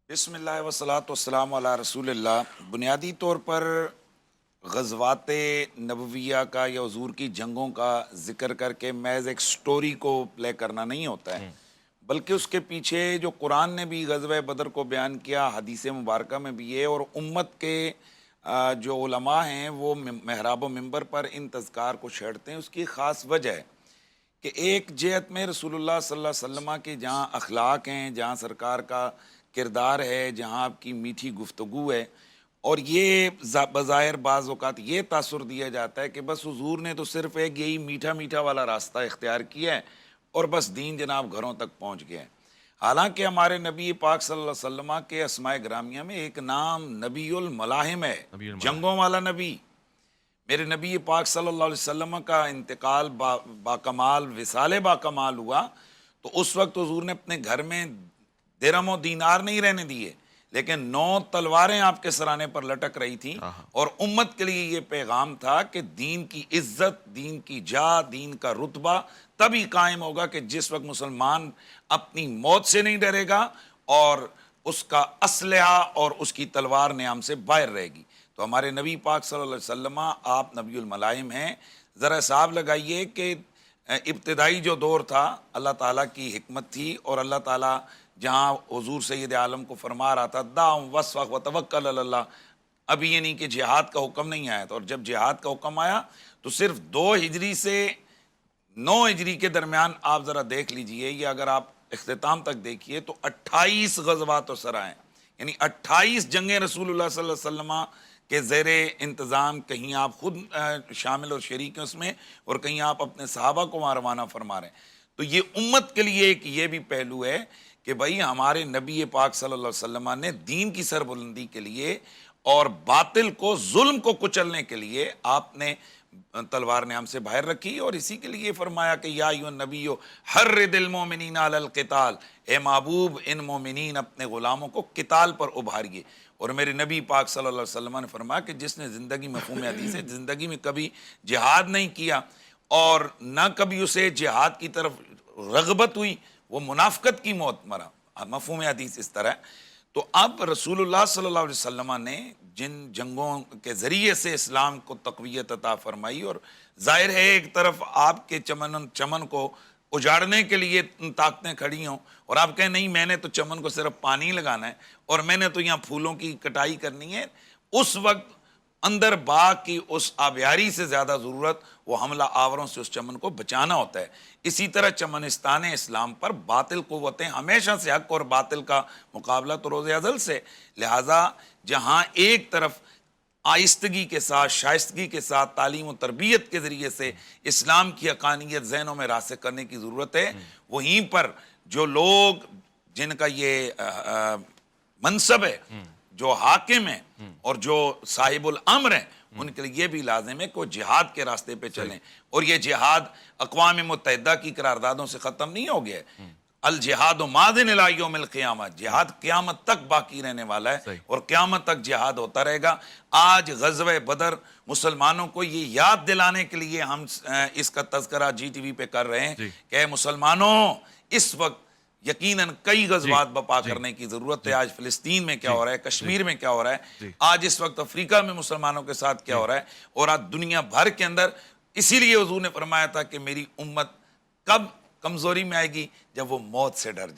بسم اللہ وصلاۃ والسلام علی رسول اللہ۔ بنیادی طور پر غزوات نبویہ کا یا حضور کی جنگوں کا ذکر کر کے محض ایک سٹوری کو پلے کرنا نہیں ہوتا ہے، بلکہ اس کے پیچھے جو قرآن نے بھی غزوہ بدر کو بیان کیا، حدیث مبارکہ میں بھی ہے، اور امت کے جو علماء ہیں وہ محراب و منبر پر ان تذکار کو چھیڑتے ہیں۔ اس کی خاص وجہ ہے کہ ایک جہت میں رسول اللہ صلی اللہ علیہ وسلم کے جہاں اخلاق ہیں، جہاں سرکار کا کردار ہے، جہاں آپ کی میٹھی گفتگو ہے، اور یہ بظاہر بعض اوقات یہ تاثر دیا جاتا ہے کہ بس حضور نے تو صرف ایک یہی میٹھا میٹھا والا راستہ اختیار کیا ہے اور بس دین جناب گھروں تک پہنچ گیا ہے۔ حالانکہ ہمارے نبی پاک صلی اللہ علیہ وسلم کے اسماء گرامیہ میں ایک نام نبی الملاحم ہے، جنگوں والا نبی۔ میرے نبی پاک صلی اللہ علیہ وسلم کا انتقال باکمال وصال باکمال ہوا تو اس وقت حضور نے اپنے گھر میں درہم و دینار نہیں رہنے دیے، لیکن 9 تلواریں آپ کے سرانے پر لٹک رہی تھیں، اور امت کے لیے یہ پیغام تھا کہ دین کی عزت، دین کی جا، دین کا رتبہ تبھی قائم ہوگا کہ جس وقت مسلمان اپنی موت سے نہیں ڈرے گا اور اس کا اسلحہ اور اس کی تلوار نیام سے باہر رہے گی۔ تو ہمارے نبی پاک صلی اللہ علیہ وسلم آپ نبی الملائم ہیں۔ ذرا حساب لگائیے کہ ابتدائی جو دور تھا اللہ تعالیٰ کی حکمت تھی، اور اللہ تعالیٰ جہاں حضور سید عالم کو فرما رہا تھا دعم وصفق و توکل علی اللہ، ابھی یہ نہیں کہ جہاد کا حکم نہیں آیا تھا، اور جب جہاد کا حکم آیا تو صرف 2 ہجری سے 9 ہجری کے درمیان آپ ذرا دیکھ لیجئے، یہ اگر آپ اختتام تک دیکھیے تو 28 غزوات و سرائیں، یعنی 28 جنگیں رسول اللہ صلی اللہ علیہ وسلم کے زیر انتظام، کہیں آپ خود شامل اور شریک ہیں اس میں، اور کہیں آپ اپنے صحابہ کو وہاں روانہ فرما رہے ہیں۔ تو یہ امت کے لیے ایک یہ بھی پہلو ہے کہ بھائی ہمارے نبی پاک صلی اللہ علیہ وسلم نے دین کی سربلندی کے لیے اور باطل کو، ظلم کو کچلنے کے لیے آپ نے تلوار نیام سے باہر رکھی، اور اسی کے لیے فرمایا کہ یا ایھا النبی حرض المؤمنین علی القتال، اے محبوب ان مومنین اپنے غلاموں کو قتال پر ابھاریے۔ اور میرے نبی پاک صلی اللہ علیہ وسلم نے فرمایا کہ جس نے زندگی، مفہوم حدیث ہے، زندگی میں کبھی جہاد نہیں کیا اور نہ کبھی اسے جہاد کی طرف رغبت ہوئی، وہ منافقت کی موت مرا۔ مفہوم حدیث اس طرح ہے۔ تو اب رسول اللہ صلی اللہ علیہ وسلم نے جن جنگوں کے ذریعے سے اسلام کو تقویت عطا فرمائی، اور ظاہر ہے ایک طرف آپ کے چمن کو اجاڑنے کے لیے طاقتیں کھڑی ہوں، اور آپ کہیں نہیں میں نے تو چمن کو صرف پانی لگانا ہے اور میں نے تو یہاں پھولوں کی کٹائی کرنی ہے، اس وقت اندر باغ کی اس آبیاری سے زیادہ ضرورت وہ حملہ آوروں سے اس چمن کو بچانا ہوتا ہے۔ اسی طرح چمنستان اسلام پر باطل قوتیں ہمیشہ سے حق اور باطل کا مقابلہ تو روز ازل سے، لہٰذا جہاں ایک طرف آہستگی کے ساتھ، شائستگی کے ساتھ، تعلیم و تربیت کے ذریعے سے اسلام کی حقانیت ذہنوں میں راسخ کرنے کی ضرورت ہے، وہیں پر جو لوگ جن کا یہ منصب ہے، جو حاکم ہیں اور جو صاحب الامر ہیں، ان کے لیے یہ بھی لازم ہے کہ وہ جہاد کے راستے پہ چلیں، اور یہ جہاد اقوام متحدہ کی قراردادوں سے ختم نہیں ہو گیا ہے۔ الجہاد ماضٍ الی یوم القیامہ، جہاد قیامت تک باقی رہنے والا ہے، اور قیامت تک جہاد ہوتا رہے گا۔ آج غزوہ بدر مسلمانوں کو یہ یاد دلانے کے لیے ہم اس کا تذکرہ جی ٹی وی پہ کر رہے ہیں کہ اے مسلمانوں، اس وقت یقیناً کئی غزوات بپا کرنے کی ضرورت ہے۔ آج فلسطین میں کیا ہو رہا ہے، کشمیر میں کیا ہو رہا ہے، آج اس وقت افریقہ میں مسلمانوں کے ساتھ کیا ہو رہا ہے، اور آج دنیا بھر کے اندر۔ اسی لیے حضور نے فرمایا تھا کہ میری امت کب کمزوری میں آئے گی؟ جب وہ موت سے ڈر جائے۔